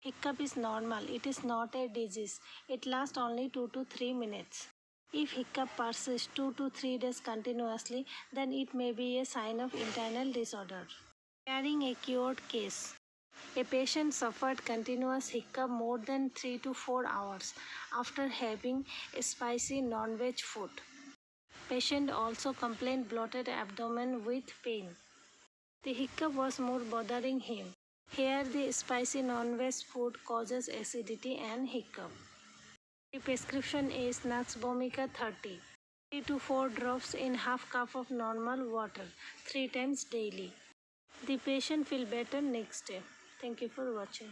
Hiccup is normal. It is not a disease. It lasts only 2 to 3 minutes. If hiccup persists 2 to 3 days continuously, then it may be a sign of internal disorder. Carrying a cured case. A patient suffered continuous hiccup more than 3 to 4 hours after having a spicy non-veg food. Patient also complained bloated abdomen with pain. The hiccup was more bothering him. Here the spicy non-veg food causes acidity and hiccup. The prescription is Nux Vomica 30. 3 to 4 drops in half cup of normal water 3 times daily. The patient will better next day. Thank you for watching.